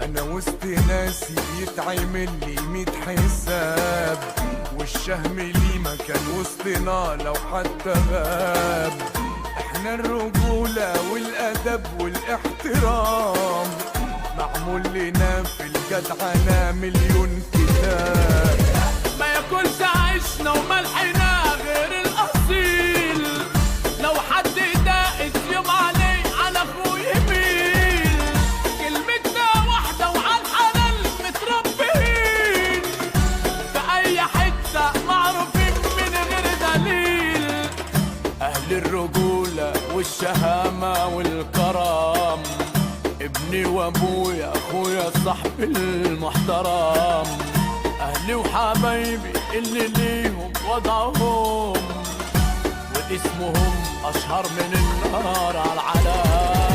انا وسط ناسي يتعمل لي 100 حساب، والشهم لي مكان وسطنا لو حتى غاب. احنا الرجولة والادب والاحترام، معمول لنا في الجدعنة مليون كتاب. ما ياكلش عيشنا وملحنا غير الاصيل، لو حد داقت يوم عليه على اخوه يميل. كلمتنا واحده وعلى الحلال متربيين، في اي حته معروفين من غير دليل. اهل الرجولة والشهامة والكرم، ابني وابويا اخويا صاحبي المحترم. اهلي وحبايبي اللي ليهم وضعهم، واسمهم اشهر من النار على العالم.